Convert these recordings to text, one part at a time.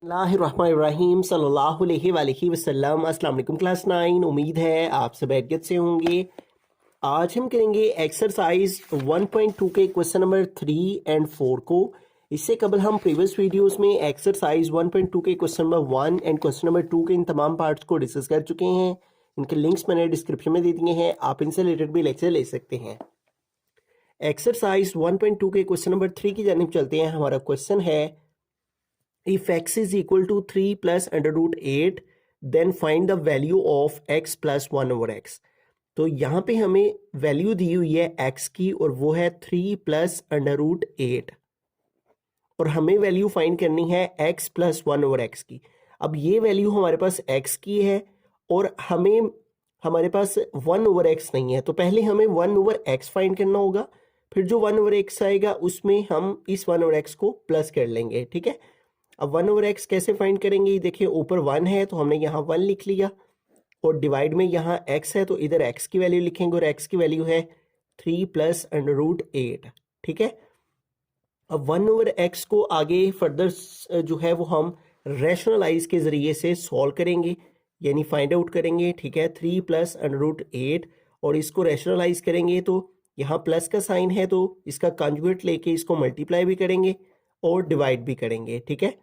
बिस्मिल्लाहिर्रहमानिर्रहीम सल्लल्लाहु अलैहि वसल्लम। अस्सलाम वालेकुम क्लास 9। उम्मीद है आप सब खैरियत से होंगे। आज हम करेंगे एक्सरसाइज 1.2 के क्वेश्चन नंबर 3 एंड 4 को। इससे कबल हम प्रीवियस वीडियोस में एक्सरसाइज 1.2 के question number 1 and question number 2 के इन तमाम पार्ट्स को डिस्कस कर चुके हैं। इनके लिंक्स मैंने डिस्क्रिप्शन में दे दिए हैं, आप इनसे रिलेटेड भी लेक्चर ले सकते हैं। एक्सरसाइज 1.2 के क्वेश्चन नंबर 3 की जानिब चलते हैं। हमारा क्वेश्चन है if x is equal to 3 plus under root 8 then find the value of x plus 1 over x। तो यहाँ पे हमें वैल्यू दी हुई है x की और वो है 3 प्लस अंडर रूट 8 और हमें वैल्यू फाइंड करनी है x प्लस 1 ओवर x की। अब ये वैल्यू हमारे पास x की है और हमारे पास 1 ओवर x नहीं है, तो पहले हमें 1 ओवर x फाइंड करना होगा। फिर जो 1 ओवर x आएगा उसमें हम इस 1 ओवर x को प्लस कर लेंगे। ठीक है, अब 1 ओवर x कैसे फाइंड करेंगे? देखिए ऊपर 1 है तो हमने यहाँ 1 लिख लिया और डिवाइड में यहाँ x है तो इधर x की वैल्यू लिखेंगे और x की वैल्यू है 3 प्लस अंडर रूट 8। ठीक है, अब 1 ओवर x को आगे फर्दर जो है वो हम रैशनलाइज के ज़रिए से सॉल्व करेंगे, यानी फाइंड आउट करेंगे। ठीक है, 3 प्लस अंडर रूट 8 और इसको रैशनलाइज करेंगे तो यहाँ प्लस का साइन है तो इसका कॉन्जुगेट लेके इसको मल्टीप्लाई भी करेंगे और डिवाइड भी करेंगे। ठीक है,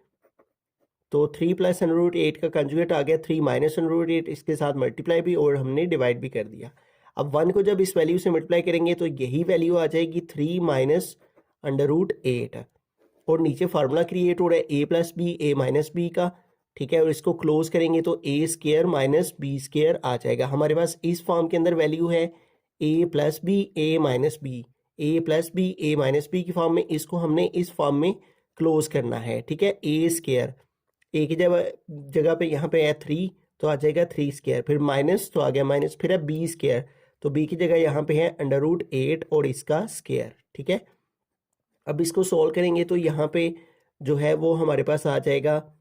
तो 3 प्लस अंडर रूट 8 का कंजुगेट आ गया 3 माइनस अंडर रूट 8, इसके साथ मल्टीप्लाई भी और हमने डिवाइड भी कर दिया। अब 1 को जब इस वैल्यू से मल्टीप्लाई करेंगे तो यही वैल्यू आ जाएगी 3 माइनस अंडर रूट 8 और नीचे फार्मूला क्रिएट हो रहा है a plus B A minus B का। ठीक है, और इसको क्लोज करेंगे तो a square minus B square आ जाएगा। हमारे पास इस फॉर्म के अंदर वैल्यू है a plus B A minus B, a plus B A minus B की फॉर्म में, इसको हमने इस फॉर्म में क्लोज करना है। ठीक है, a स्केयर ए की जगह पे यहाँ पे है 3 तो आ जाएगा 3 स्केयर, फिर माइनस तो आ गया माइनस, फिर है बी स्केयर तो बी की जगह यहाँ पे है अंडर रूट 8 और इसका स्केयर। ठीक है, अब इसको सॉल्व करेंगे तो यहाँ पे जो है वो हमारे पास आ जाएगा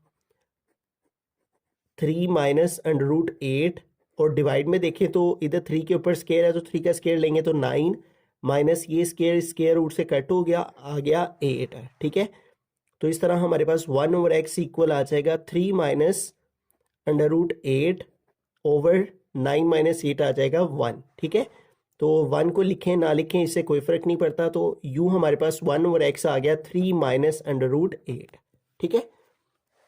3 माइनस अंडर रूट 8 और डिवाइड में देखें तो इधर 3 के ऊपर स्केयर है तो 3 का स्केयर लेंगे तो 9 माइनस ये स्केयर रूट से कट हो गया, आ गया 8। ठीक है, तो इस तरह हमारे पास 1 ओवर x इक्वल आ जाएगा 3 minus under root 8 over 9 minus 8 आ जाएगा 1। ठीक है, तो 1 को लिखें ना लिखें इससे कोई फ़र्क नहीं पड़ता, तो यूँ हमारे पास 1 ओवर x आ गया 3 माइनस अंडर रूट 8। ठीक है,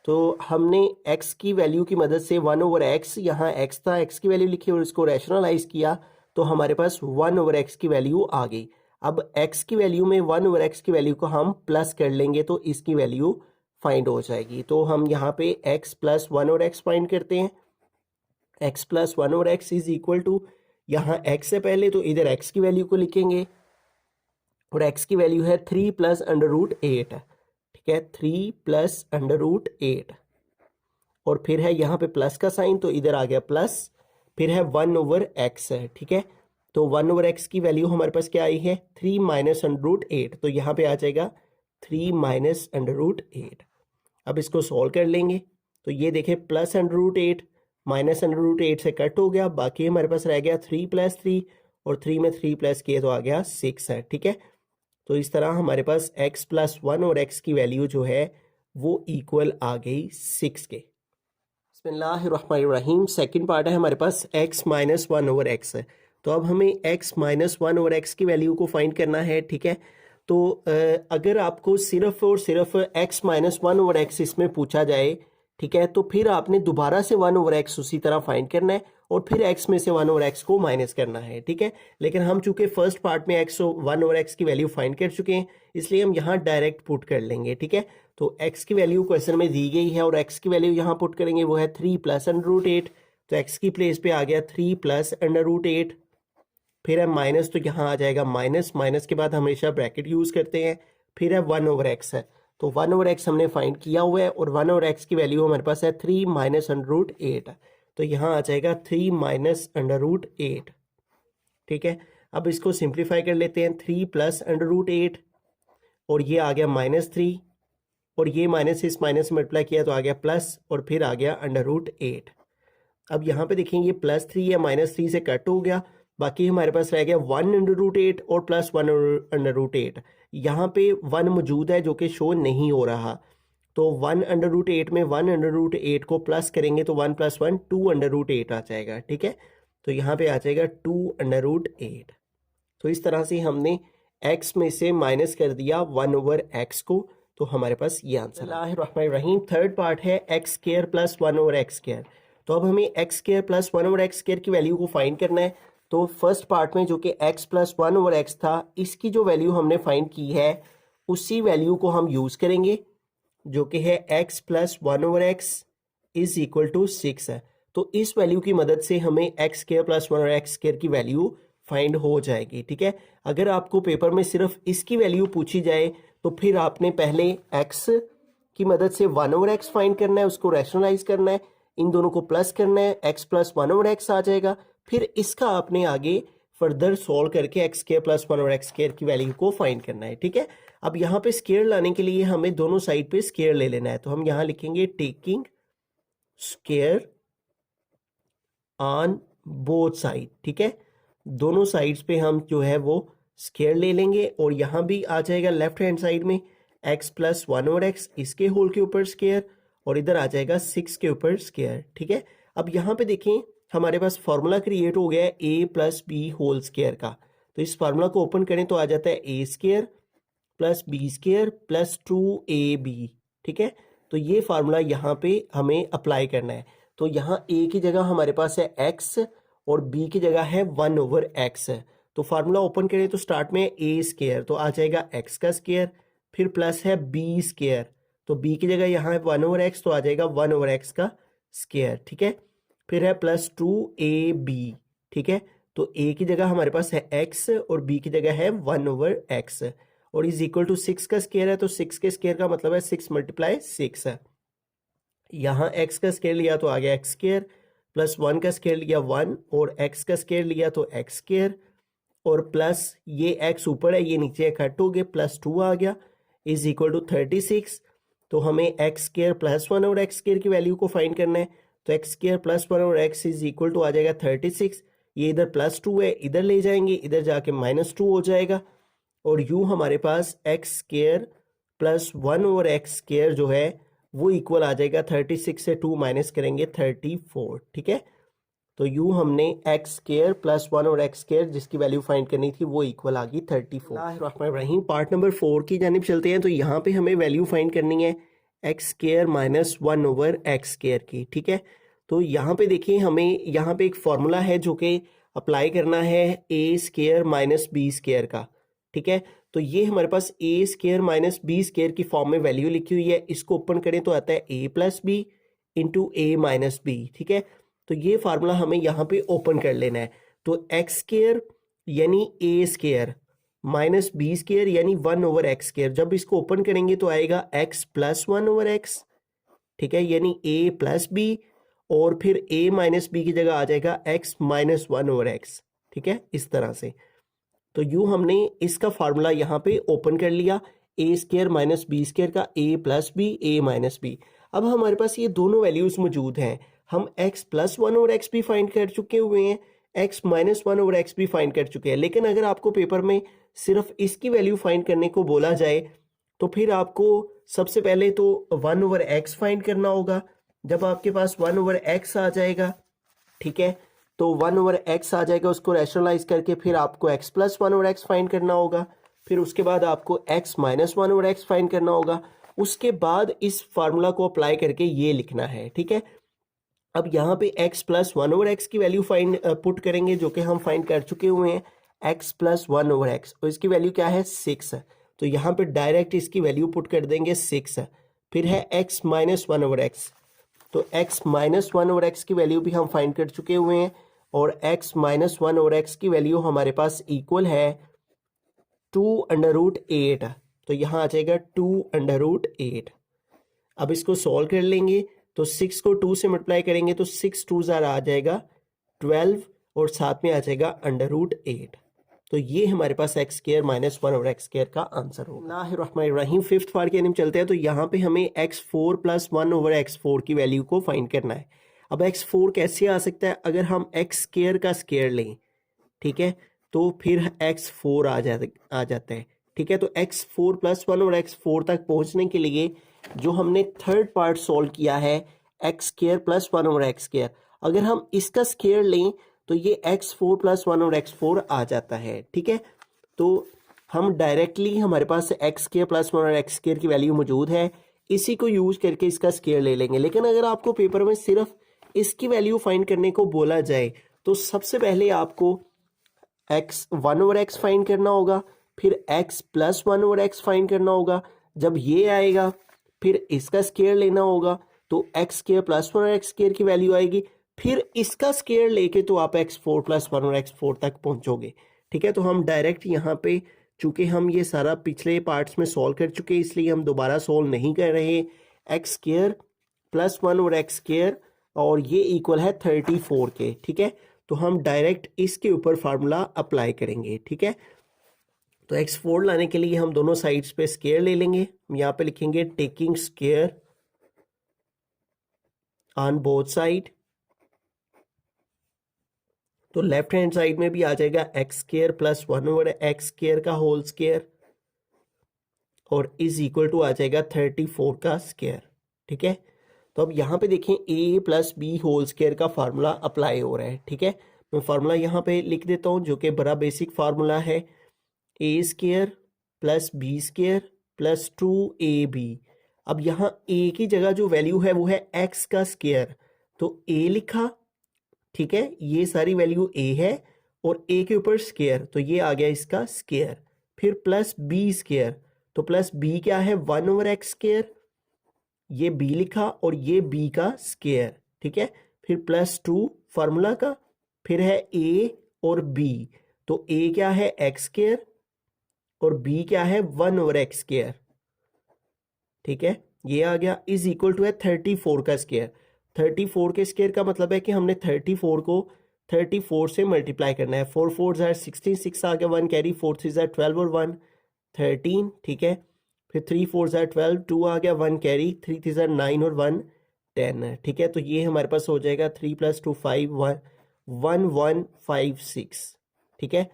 तो हमने x की वैल्यू की मदद से 1 ओवर x, यहाँ x था, x की वैल्यू लिखी और इसको रैशनलाइज किया तो हमारे पास 1 ओवर x की वैल्यू आ गई। अब x की वैल्यू में 1 ओवर x की वैल्यू को हम प्लस कर लेंगे तो इसकी वैल्यू फाइंड हो जाएगी। तो हम यहाँ पे x plus 1 over x find करते हैं। x plus 1 over x is equal to, यहाँ x से पहले तो इधर x की वैल्यू को लिखेंगे और x की वैल्यू है 3 प्लस अंडर रूट 8। ठीक है, 3 प्लस अंडर रूट 8 और फिर है यहाँ पे प्लस का साइन तो इधर आ गया प्लस, फिर है 1 ओवर x है। ठीक है, तो 1 ओवर x की वैल्यू हमारे पास क्या आई है 3 माइनस अंडर रूट 8, तो यहाँ पे आ जाएगा 3 माइनस अंडर रूट 8। अब इसको सॉल्व कर लेंगे तो ये देखें plus under root 8 minus under root 8 से कट हो गया, बाकी हमारे पास रह गया 3 प्लस 3 और 3 में 3 प्लस किए तो आ गया 6 है। ठीक है, तो इस तरह हमारे पास x प्लस 1 और x की वैल्यू जो है वो इक्वल आ गई 6 के। बिस्मिल्लाहिर्रहमानिर्रहीम। सेकंड पार्ट है हमारे पास x माइनस 1 ओवर x है, तो अब हमें x माइनस 1 ओवर x की वैल्यू को फाइंड करना है। ठीक है, तो अगर आपको सिर्फ और सिर्फ x माइनस 1 ओवर x इसमें पूछा जाए, ठीक है, तो फिर आपने दोबारा से 1 ओवर x उसी तरह फाइंड करना है और फिर x में से 1 ओवर x को माइनस करना है। ठीक है, लेकिन हम चूंकि फर्स्ट पार्ट में 1 ओवर x की वैल्यू फाइंड कर चुके हैं इसलिए हम यहाँ डायरेक्ट पुट कर लेंगे। ठीक है, तो x की वैल्यू क्वेश्चन में दी गई है और x की वैल्यू यहाँ पुट करेंगे, वो है 3 प्लस अंडर रूट 8, तो x की प्लेस पे आ गया 3 प्लस अंडर रूट 8, फिर है माइनस तो यहाँ आ जाएगा माइनस, माइनस के बाद हमेशा ब्रैकेट यूज़ करते हैं, फिर है 1 ओवर x है, तो 1 ओवर x हमने फाइंड किया हुआ है और 1 ओवर x की वैल्यू हमारे पास है 3 माइनस अंडर रूट 8, तो यहाँ आ जाएगा 3 माइनस अंडर रूट 8। ठीक है, अब इसको सिंप्लीफाई कर लेते हैं, 3 प्लस अंडर रूट 8 और ये आ गया माइनस 3 और ये माइनस इस माइनस मल्टीप्लाई किया तो आ गया प्लस और फिर आ गया अंडर रूट 8। अब यहाँ पे देखेंगे ये प्लस 3 है, माइनस 3 से कट हो गया, बाकी हमारे पास रह गया 1 अंडर रूट 8 और प्लस 1 अंडर रूट 8। यहाँ पे 1 मौजूद है जो कि शो नहीं हो रहा, तो 1/8 में 1/8 को प्लस करेंगे तो 1 + 1 2/8 आ जाएगा, ठीक है। तो यहाँ पे आ जाएगा 2/8। तो इस तरह से हमने x में से माइनस कर दिया 1/x को, तो हमारे पास ये आंसर है। रहीम थर्ड पार्ट है x² + 1/x²। तो अब हमें x² + 1/x² की वैल्यू को फाइंड करना है। तो फर्स्ट पार्ट में जो कि x + 1/x था, इसकी जो वैल्यू हमने फाइंड की है उसी वैल्यू को हम यूज़ करेंगे, जो कि है x + 1/x = 6 है। तो इस वैल्यू की मदद से हमें x² + 1/x² की वैल्यू फाइंड हो जाएगी, ठीक है। अगर आपको पेपर में सिर्फ इसकी वैल्यू पूछी जाए तो फिर आपने पहले x की मदद से 1/x फाइंड करना है, उसको रैशनलाइज करना है, इन दोनों को प्लस करना है, x + 1/x आ जाएगा। फिर इसका आपने आगे फर्दर सॉल्व करके x² + 1/x² की वैल्यू को फाइंड करना है, ठीक है। अब यहाँ पे स्क्वायर लाने के लिए हमें दोनों साइड पे स्क्वायर ले लेना है। तो हम यहाँ लिखेंगे taking square on both side, ठीक है। दोनों साइड्स पे हम जो है वो स्क्वायर ले लेंगे और यहाँ भी आ जाएगा लेफ्ट हैंड साइड में x + 1/x इसके होल के ऊपर स्क्वायर और इधर आ जाएगा 6 के ऊपर स्क्वायर, ठीक है। अब यहाँ पे देखें हमारे पास फार्मूला क्रिएट हो गया है a + b होल स्क्वायर का। तो इस फार्मूला को ओपन करें तो आ जाता है a² + b² + 2ab, ठीक है। तो ये फार्मूला यहाँ पे हमें अप्लाई करना है। तो यहाँ a की जगह हमारे पास है x और b की जगह है 1/x। तो फार्मूला ओपन करें तो स्टार्ट में a² तो आ जाएगा x का स्क्वायर, फिर प्लस है b², तो b की जगह यहाँ है 1/x तो आ जाएगा 1/x का स्क्वायर, ठीक है। फिर है प्लस 2ab, ठीक है। तो a की जगह हमारे पास है x और b की जगह है 1/x और = 6 का स्क्वायर है। तो 6 के स्क्वायर का मतलब है 6 × 6 है। यहाँ x का स्क्वायर लिया तो आ गया x² प्लस 1 का स्क्वायर लिया 1 और x का स्क्वायर लिया तो x² और प्लस ये x ऊपर है ये नीचे कट हो गए प्लस 2 आ गया = 36। तो हमें x² + 1/x² की वैल्यू को फाइंड करना है। तो x² + 1/x = आ जाएगा 36। ये इधर प्लस 2 है, इधर ले जाएंगे, इधर जाके -2 हो जाएगा और यूँ हमारे पास x² + 1/x² जो है वो इक्वल आ जाएगा 36 से 2 माइनस करेंगे 34, ठीक है। तो यूँ हमने x² + 1/x² जिसकी वैल्यू फाइंड करनी थी वो इक्वल आ गई 34। रहीम पार्ट नंबर 4 की जानिब चलते हैं। तो यहाँ पे हमें वैल्यू फाइंड करनी है x² - 1/x² की, ठीक है। तो यहाँ पे देखिए हमें यहाँ पे एक फॉर्मूला है जो कि अप्लाई करना है a² - b² का, ठीक है। तो ये हमारे पास a² - b² की फॉर्म में वैल्यू लिखी हुई है। इसको ओपन करें तो आता है a + b × a - b, ठीक है। तो ये फार्मूला हमें यहाँ पे ओपन कर लेना है। तो x² यानी a² - b² यानी 1/x²। जब इसको ओपन करेंगे तो आएगा x + 1/x, ठीक है, यानी a + b और फिर a - b की जगह आ जाएगा x - 1/x, ठीक है, इस तरह से। तो यूँ हमने इसका फार्मूला यहाँ पे ओपन कर लिया a² - b² का a + b a - b। अब हमारे पास ये दोनों वैल्यूज मौजूद हैं। हम x + 1/x भी फाइंड कर चुके हुए हैं, x - 1/x भी फाइंड कर चुके हैं। लेकिन अगर आपको पेपर में सिर्फ इसकी वैल्यू फाइंड करने को बोला जाए तो फिर आपको सबसे पहले तो 1/x फाइंड करना होगा। जब आपके पास 1/x आ जाएगा, ठीक है, तो 1/x आ जाएगा, उसको रैशनलाइज करके फिर आपको x + 1/x फाइंड करना होगा। फिर उसके बाद आपको x - 1/x फाइंड करना होगा। उसके बाद इस फार्मूला को अप्लाई करके ये लिखना है, ठीक है। अब यहाँ पे x + 1/x की वैल्यू फाइंड पुट करेंगे जो कि हम फाइंड कर चुके हुए हैं x + 1/x और इसकी वैल्यू क्या है 6। तो यहाँ पे डायरेक्ट इसकी वैल्यू पुट कर देंगे 6। फिर है x - 1/x, तो x - 1/x की वैल्यू भी हम फाइंड कर चुके हुए हैं और x - 1/x की वैल्यू हमारे पास इक्वल है 2√8। तो यहाँ आ जाएगा 2√8। अब इसको सॉल्व कर लेंगे तो 6 को 2 से मल्टीप्लाई करेंगे तो 6 2 आ जाएगा 12 और साथ में आ जाएगा √8। तो ये हमारे पास x² - 1/x² का आंसर होगा। रहीम फिफ्थ पार्ट के अंदर चलते हैं। तो यहाँ पे हमें x4 + 1/x4 की वैल्यू को फाइंड करना है। अब x4 कैसे आ सकता है? अगर हम x² का स्क्वायर लें, ठीक है, तो फिर x4 आ जाता है, ठीक है। तो x4 + 1/x4 तक पहुंचने के लिए जो हमने थर्ड पार्ट सॉल्व किया है x square plus 1 over x square, अगर हम इसका स्क्वायर लें तो ये x4 प्लस 1 ओवर x4 आ जाता है। ठीक है, तो हम डायरेक्टली, हमारे पास एक्स स्क्वायर प्लस 1 और एक्स स्क्वायर की वैल्यू मौजूद है, इसी को यूज करके इसका स्क्वायर ले लेंगे। लेकिन अगर आपको पेपर में सिर्फ इसकी वैल्यू फाइंड करने को बोला जाए तो सबसे पहले आपको एक्स 1 ओवर एक्स फाइंड करना होगा, फिर x plus 1 over x find करना होगा। जब ये आएगा फिर इसका स्क्वायर लेना होगा, तो एक्स स्क्वायर प्लस 1 और एक्स स्क्वायर की वैल्यू आएगी, फिर इसका स्क्वायर लेके तो आप x4 प्लस 1 और x4 तक पहुंचोगे। ठीक है, तो हम डायरेक्ट यहाँ पे, चूंकि हम ये सारा पिछले पार्ट्स में सॉल्व कर चुके हैं, इसलिए हम दोबारा सॉल्व नहीं कर रहे। एक्स स्क्वायर प्लस 1 और एक्स स्क्वायर, और ये इक्वल है 34 के। ठीक है, तो हम डायरेक्ट इसके ऊपर फार्मूला अप्लाई करेंगे। ठीक है, तो x4 लाने के लिए हम दोनों साइड्स पे स्क्वायर ले लेंगे। हम यहाँ पे लिखेंगे taking square on both side, तो लेफ्ट हैंड साइड में भी आ जाएगा x square plus 1 over x square का होल स्क्वायर, और इज इक्वल टू आ जाएगा 34 का स्क्वायर। ठीक है, तो अब यहाँ पे देखें a plus B whole square का फार्मूला अप्लाई हो रहा है। ठीक है, मैं फार्मूला यहाँ पे लिख देता हूँ, जो कि बड़ा बेसिक फार्मूला है, a square plus B square plus 2ab। अब यहाँ a की जगह जो वैल्यू है वो है x का स्क्वायर, तो a लिखा। ठीक है, ये सारी वैल्यू a है और a के ऊपर स्क्वायर, तो ये आ गया इसका स्क्वायर। फिर प्लस b स्क्वायर, तो प्लस b क्या है 1 ओवर एक्स स्क्वायर, ये b लिखा और ये b का स्क्वायर। ठीक है, फिर प्लस 2 फार्मूला का, फिर है a और b, तो a क्या है एक्स स्क्वायर और b क्या है 1 ओवर एक्स स्क्वायर। ठीक है, ये आ गया, इज इक्वल टू है 34 का स्क्वायर। 34 के स्क्वायर का मतलब है कि हमने 34 को 34 से मल्टीप्लाई करना है। 4 4 ज़ार 16, 6 आ गया 1 कैरी, 4 3 ज़ार 12 और 1 13। ठीक है, फिर 3 4 ज़ार 12, 2 आ गया 1 कैरी, 3 3 ज़ार 9 और 1 10। ठीक है, तो ये हमारे पास हो जाएगा 3 + 2 5 1 1 5 6। ठीक है,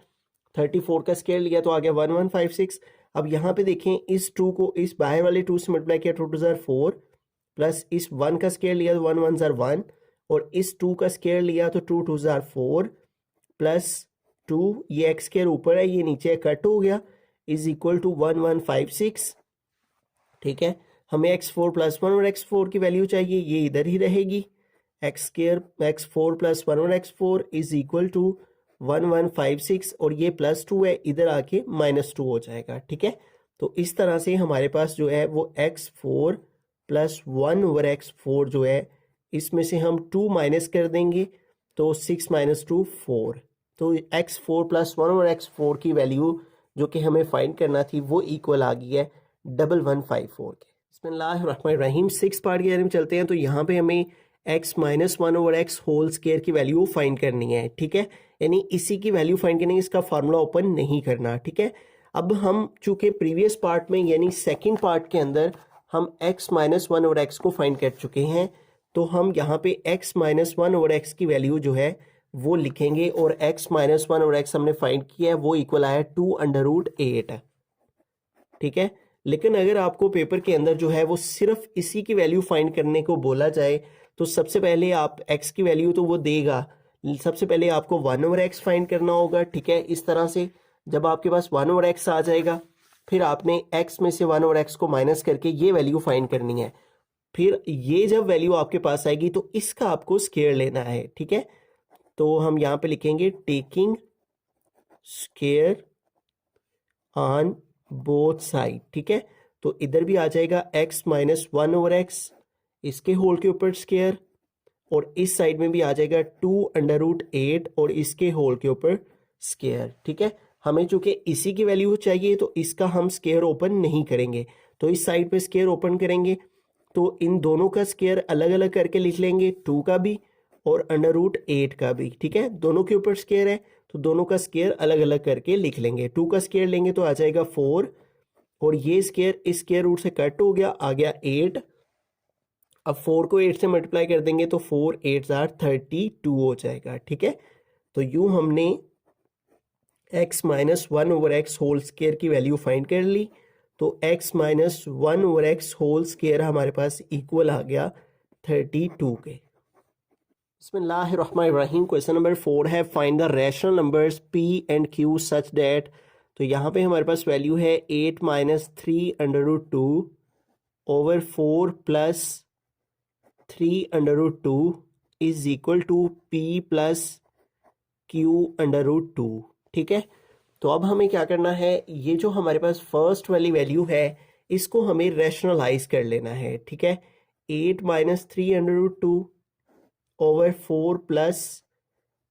34 का स्क्वायर लिया तो आ गया 1 1 5 6। अब यहाँ पे देखें, इस 2 को इस बाहर वाले 2 से मल्टीप्लाई किया, 2 2 ज़ार 4, प्लस इस 1 का स्क्वायर लिया तो 1 1 ज़ार 1, और इस 2 का स्क्वायर लिया तो 2 2 ज़ार 4 प्लस 2, ये एक्स स्क्वायर ऊपर है ये नीचे कट हो गया, इज इक्वल टू 1 1 5 6। ठीक है, हमें x4 प्लस 1 और x4 की वैल्यू चाहिए, ये इधर ही रहेगी। एक्स स्क्वायर x4 प्लस 1 और x4 इज इक्वल टू 1 1 5 6, और ये प्लस 2 है, इधर आके -2 हो जाएगा। ठीक है, तो इस तरह से हमारे पास जो है वो x4 प्लस 1 ओवर x4 जो है, इसमें से हम 2 माइनस कर देंगे, तो 6 - 2 4। तो x4 प्लस 1 ओवर x4 की वैल्यू जो कि हमें फाइंड करना थी वो इक्वल आ गई है 1154 के। बिस्मिल्लाहिर्रहमानिर्रहीम, 6 पार्ट की तरफ चलते हैं। तो यहाँ पे हमें x - 1 over x whole square की वैल्यू फाइंड करनी है। ठीक है, यानी इसी की वैल्यू फाइंड करनी है, इसका फार्मूला ओपन नहीं करना। ठीक है, अब हम चूंकि प्रीवियस पार्ट में यानी सेकंड पार्ट के अंदर हम x - 1 ओवर x को फाइंड कर चुके हैं, तो हम यहाँ पे x - 1 ओवर x की वैल्यू जो है वो लिखेंगे, और x - 1 ओवर x हमने फाइंड किया है, वो इक्वल आया 2√8। ठीक है, लेकिन अगर आपको पेपर के अंदर जो है वो सिर्फ इसी की वैल्यू फाइंड करने को बोला जाए, तो सबसे पहले आप x की वैल्यू तो वो देगा, सबसे पहले आपको 1 ओवर x फाइंड करना होगा। ठीक है, इस तरह से जब आपके पास 1 ओवर x आ जाएगा, फिर आपने x में से 1 ओवर x को माइनस करके ये वैल्यू फाइंड करनी है। फिर ये जब वैल्यू आपके पास आएगी तो इसका आपको स्क्वायर लेना है। ठीक है, तो हम यहाँ पे लिखेंगे taking square on both side. ठीक है, तो इधर भी आ जाएगा x - 1 ओवर x, इसके होल के ऊपर स्क्वायर, और इस साइड में भी आ जाएगा 2√8 और इसके होल के ऊपर स्क्वायर। ठीक है, हमें चूंकि इसी की वैल्यू चाहिए तो इसका हम स्क्वायर ओपन नहीं करेंगे, तो इस साइड पे स्क्वायर ओपन करेंगे, तो इन दोनों का स्क्वायर अलग अलग करके लिख लेंगे, 2 का भी और √8 का भी। ठीक है, दोनों के ऊपर स्क्वायर है तो दोनों का स्क्वायर अलग अलग करके लिख लेंगे। 2 का स्क्वायर लेंगे तो आ जाएगा 4, और ये स्क्वायर इस स्क्वायर रूट से कट हो गया, आ गया 8। अब 4 को 8 से मल्टीप्लाई कर देंगे तो 4 8 ज़ार 32 हो जाएगा। ठीक है, तो यूं हमने x - 1 over x whole square की वैल्यू फाइंड कर ली। तो x minus 1/x whole square हमारे पास इक्वल आ गया 32 के। बिस्मिल्लाहिर्रहमानिर्रहीम। क्वेश्चन नंबर 4 है find the rational numbers p and q such that. तो यहाँ पे हमारे पास वैल्यू है 8 minus 3√2 over 4 plus 3√2 is equal to p plus q√2। ठीक है, तो अब हमें क्या करना है, ये जो हमारे पास फर्स्ट वाली वैल्यू है इसको हमें रैशनलाइज कर लेना है। ठीक है, 8 माइनस 3√2 ओवर 4 प्लस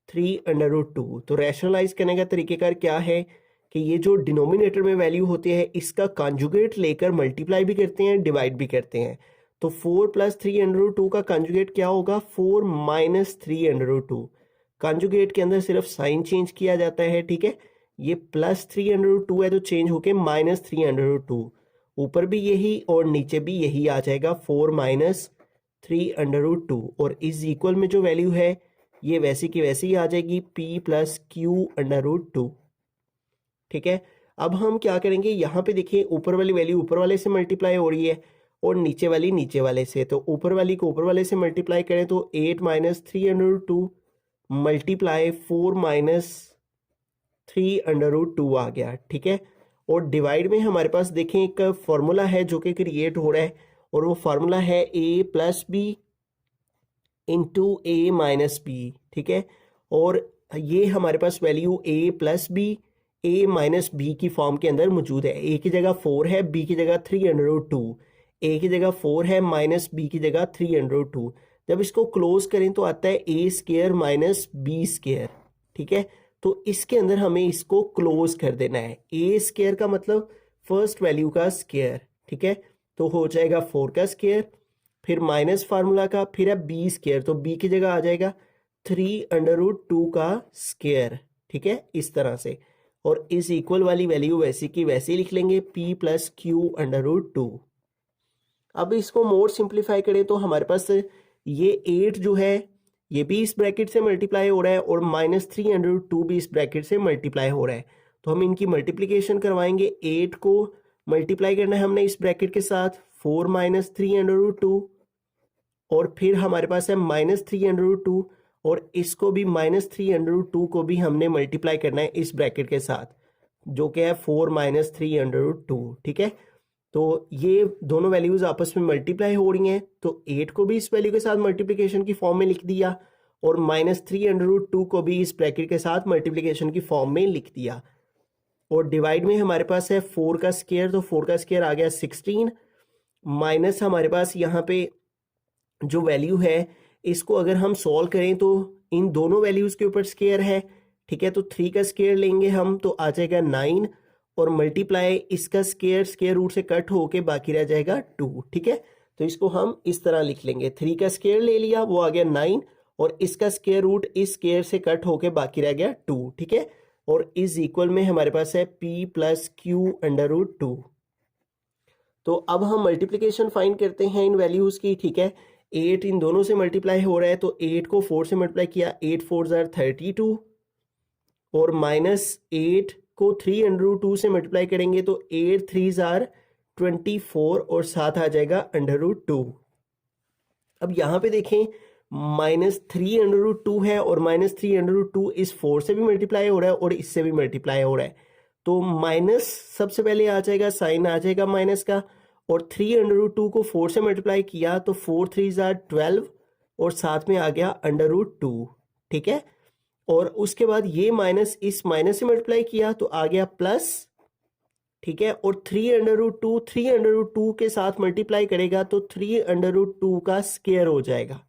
3√2। तो रैशनलाइज करने का तरीकेकार क्या है कि ये जो डिनोमिनेटर में वैल्यू होती है इसका कॉन्जुगेट लेकर मल्टीप्लाई भी करते हैं, डिवाइड भी करते हैं। तो 4 प्लस 3√2 का कॉन्जुगेट क्या होगा, 4 माइनस 3√2। कॉन्जुगेट के अंदर सिर्फ साइन चेंज किया जाता है। ठीक है, ये प्लस 3√2 है तो चेंज होके माइनस 3√2, ऊपर भी यही और नीचे भी यही आ जाएगा 4 माइनस 3√2। और इज इक्वल में जो वैल्यू है ये वैसी की वैसी ही आ जाएगी p प्लस q√2। ठीक है, अब हम क्या करेंगे, यहाँ पे देखिए ऊपर वाली वैल्यू ऊपर वाले से मल्टीप्लाई हो रही है और नीचे वाली नीचे वाले से। तो ऊपर वाली को ऊपर वाले से मल्टीप्लाई करें तो 8 माइनस 3√2 मल्टीप्लाई 4 माइनस 3√2 आ गया। ठीक है, और डिवाइड में हमारे पास देखें एक फॉर्मूला है जो कि क्रिएट हो रहा है और वो फार्मूला है a plus B into a minus B. ठीक है, और ये हमारे पास value a plus B a minus B की फॉर्म के अंदर मौजूद है। a की जगह 4 है, b की जगह 3√2, a की जगह 4 है माइनस b की जगह 3√2। जब इसको क्लोज करें तो आता है a square minus B square. ठीक है, तो इसके अंदर हमें इसको क्लोज कर देना है। a स्क्वायर का मतलब फर्स्ट वैल्यू का स्क्वायर। ठीक है, तो हो जाएगा 4 का स्क्वायर, फिर माइनस फार्मूला का, फिर है बी स्क्वायर, तो b की जगह आ जाएगा 3√2 का स्क्वायर। ठीक है, इस तरह से, और इस इक्वल वाली वैल्यू वैसी की वैसी लिख लेंगे p प्लस q√2। अब इसको मोर सिंप्लीफाई करें तो हमारे पास ये 8 जो है ये भी इस ब्रैकेट से मल्टीप्लाई हो रहा है और माइनस 3√2 भी इस ब्रैकेट से मल्टीप्लाई हो रहा है। तो हम इनकी मल्टीप्लिकेशन करवाएंगे। 8 को मल्टीप्लाई करना है हमने इस ब्रैकेट के साथ 4 माइनस 3√2, और फिर हमारे पास है माइनस 3√2, और इसको भी माइनस 3√2 को भी हमने मल्टीप्लाई करना है इस ब्रैकेट के साथ जो कि है 4 माइनस 3√2। ठीक है, तो ये दोनों वैल्यूज आपस में मल्टीप्लाई हो रही हैं, तो 8 को भी इस वैल्यू के साथ मल्टीप्लिकेशन की फॉर्म में लिख दिया और माइनस 3√2 को भी इस ब्रैकेट के साथ मल्टीप्लिकेशन की फॉर्म में लिख दिया। और डिवाइड में हमारे पास है 4 का स्क्वायर, तो 4 का स्क्वायर आ गया 16, माइनस हमारे पास यहाँ पे जो वैल्यू है इसको अगर हम सॉल्व करें तो इन दोनों वैल्यूज के ऊपर स्क्वायर है। ठीक है, तो 3 का स्क्वायर लेंगे हम तो आ जाएगा 9, और मल्टीप्लाई इसका स्क्वायर रूट से कट होके बाकी रह जाएगा 2। ठीक है, तो इसको हम इस तरह लिख लेंगे, 3 का स्क्वायर ले लिया वो आ गया 9, और इसका स्क्वायर रूट इस स्क्वायर से कट होके बाकी रह गया 2। ठीक है, और इज इक्वल में हमारे पास है p प्लस q√2। तो अब हम मल्टीप्लिकेशन फाइंड करते हैं इन वैल्यूज की। ठीक है, 8 इन दोनों से मल्टीप्लाई हो रहा है तो 8 को 4 से मल्टीप्लाई किया, 8 4 ज़ार 32, और माइनस 8 को 3√2 से मल्टीप्लाई करेंगे तो 8 3 ज़ार 24, और साथ आ जाएगा √2। अब यहाँ पे देखें माइनस 3√2 है और माइनस 3√2 इस 4 से भी मल्टीप्लाई हो रहा है और इससे भी मल्टीप्लाई हो रहा है, तो माइनस सबसे पहले आ जाएगा, साइन आ जाएगा माइनस का, और 3√2 को 4 से मल्टीप्लाई किया तो 4 3 ज़ार 12, और साथ में आ गया √2। ठीक है, और उसके बाद ये माइनस इस माइनस से मल्टीप्लाई किया तो आ गया प्लस। ठीक है, और 3√2 के साथ मल्टीप्लाई करेगा तो 3√2 का स्क्वायर हो जाएगा।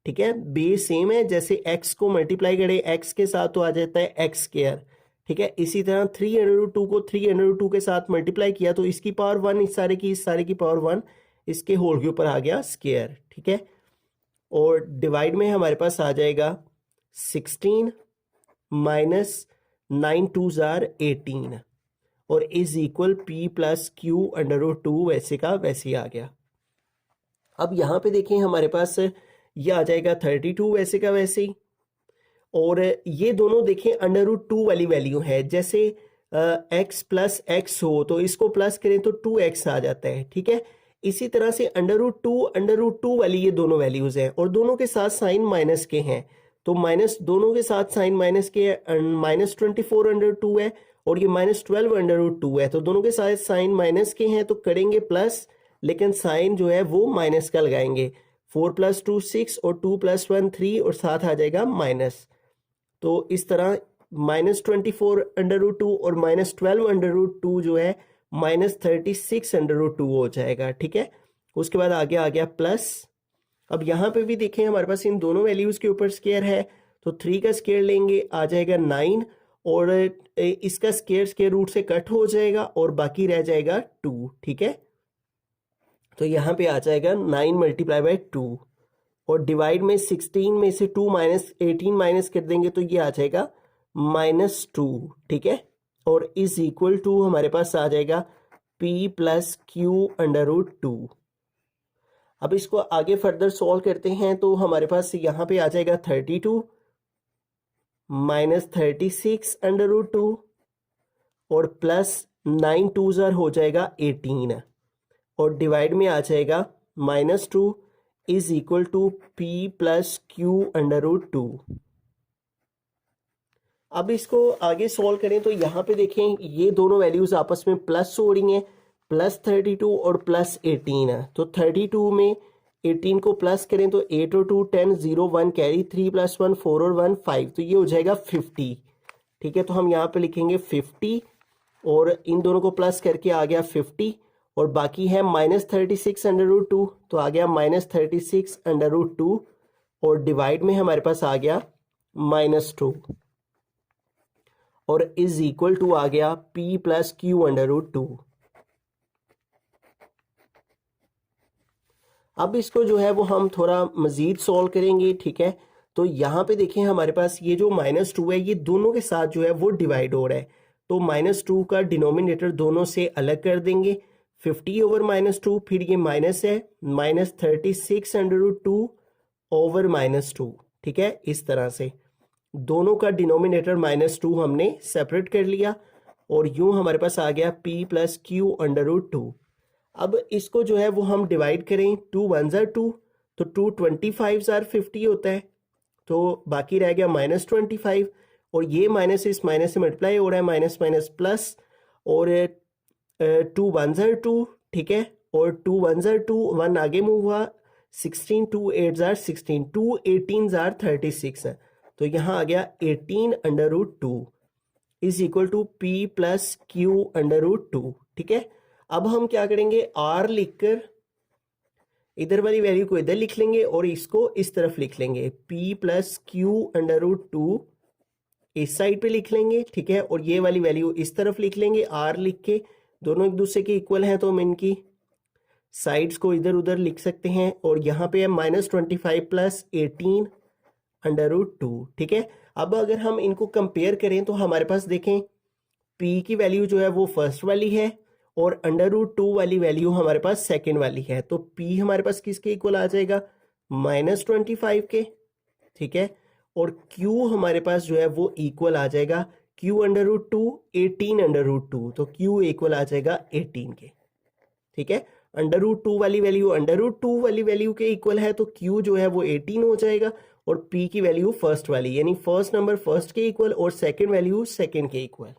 ठीक है, बेस सेम है, जैसे x को मल्टीप्लाई करें x के साथ तो आ जाता है x स्क्वायर। ठीक है, इसी तरह 3√2 को 3√2 के साथ मल्टीप्लाई किया तो इसकी पावर 1, इस सारे की पावर 1, इसके होल के ऊपर आ गया स्क्वायर। ठीक है, और डिवाइड में हमारे पास आ जाएगा 16 माइनस 9 2 ज़ार 18, और is equal p plus q√2 वैसे का वैसे ही आ गया। अब यहाँ पे देखें हमारे पास ये आ जाएगा 32 वैसे का वैसे ही, और ये दोनों देखें √2 वाली वैल्यू है। जैसे एक्स प्लस एक्स हो तो इसको प्लस करें तो 2x आ जाता है, ठीक है। इसी तरह से अंडर रूट टू वाली ये दोनों वैल्यूज हैं और दोनों के साथ साइन माइनस के हैं, तो माइनस दोनों के साथ साइन माइनस के -24 अंडर 2 है और ये -12 अंडर रूट 2 है, तो दोनों के साथ साइन माइनस के हैं तो करेंगे प्लस, लेकिन साइन जो है वो माइनस का लगाएंगे। 4 + 2 6 और 2 + 1 3 और साथ आ जाएगा माइनस, तो इस तरह -24 अंडर रूट 2 और -12 अंडर रूट 2 जो है -36 अंडर रूट 2 हो जाएगा, ठीक है। उसके बाद आगे आ गया प्लस। अब यहाँ पे भी देखें हमारे पास इन दोनों वैल्यूज के ऊपर स्केयर है, तो 3 का स्केयर लेंगे आ जाएगा 9 और इसका स्केयर रूट से कट हो जाएगा और बाकी रह जाएगा 2, ठीक है। तो यहाँ पे आ जाएगा 9 × 2 और डिवाइड में 16 में से 2 माइनस 18 माइनस कर देंगे तो ये आ जाएगा -2, ठीक है। और इज इक्वल टू हमारे पास आ जाएगा p + q अंडर रूट 2। अब इसको आगे फर्दर सॉल्व करते हैं तो हमारे पास यहाँ पे आ जाएगा 32 -36 अंडर रूट 2 और प्लस 9 2 हो जाएगा 18 और डिवाइड में आ जाएगा -2 is equal to p + q under root 2। अब इसको आगे सॉल्व करें तो यहाँ पे देखें ये दोनों वैल्यूज आपस में प्लस हो रही हैं, +32 और +18 है, तो 32 में 18 को प्लस करें तो 8 और 2 10 0 1 कैरी 3 + 1 4 और 1 5, तो ये हो जाएगा 50, ठीक है। तो हम यहाँ पे लिखेंगे 50 और इन दोनों को प्लस करके आ गया 50 और बाकी है -36 अंडर रूट 2, तो आ गया -36 अंडर रूट 2 और डिवाइड में हमारे पास आ गया -2 और इज इक्वल टू आ गया p + q अंडर रूट 2। अब इसको जो है वो हम थोड़ा मजीद सॉल्व करेंगे, ठीक है। तो यहाँ पे देखें हमारे पास ये जो -2 है ये दोनों के साथ जो है वो डिवाइड हो रहा है, तो -2 का डिनोमिनेटर दोनों से अलग कर देंगे। 50/-2 फिर ये माइनस है -36 अंडर रूट 2 ओवर -2, ठीक है। इस तरह से दोनों का डिनोमिनेटर -2 हमने सेपरेट कर लिया और यूं हमारे पास आ गया p + q अंडर रूट 2। अब इसको जो है वो हम डिवाइड करें, 2 1 * 2 तो 2 25 * 50 होता है, तो बाकी रह गया -25 और ये माइनस इस माइनस से मल्टीप्लाई हो रहा है, माइनस माइनस प्लस और 2 1 * 2, ठीक है। और 2 1 * 2 1 आगे मूव हुआ, 16 2 8 * 16 2 18 * 36 है, तो यहाँ आ गया 18 under root 2 is equal to p + q under root 2, ठीक है। अब हम क्या करेंगे, r लिखकर इधर वाली वैल्यू को इधर लिख लेंगे और इसको इस तरफ लिख लेंगे, p + q अंडर रूट 2 इस साइड पे लिख लेंगे, ठीक है। और ये वाली वैल्यू इस तरफ लिख लेंगे, r लिख के, दोनों एक दूसरे के इक्वल हैं तो हम इनकी साइड्स को इधर उधर लिख सकते हैं। और यहाँ पे है -25 + 18 अंडर रूट 2, ठीक है। अब अगर हम इनको कंपेयर करें तो हमारे पास देखें p की वैल्यू जो है वो फर्स्ट वाली है और अंडर रूट 2 वाली वैल्यू हमारे पास सेकंड वाली है, तो p हमारे पास किसके इक्वल आ जाएगा, -25 के, ठीक है। और q हमारे पास जो है वो इक्वल आ जाएगा q under root 2 18 under root 2, तो q इक्वल आ जाएगा 18 के, ठीक है। अंडर रूट 2 वाली वैल्यू के इक्वल है तो q जो है वो 18 हो जाएगा और p की वैल्यू फर्स्ट वाली यानी फर्स्ट नंबर फर्स्ट के इक्वल और सेकंड वैल्यू सेकंड के इक्वल।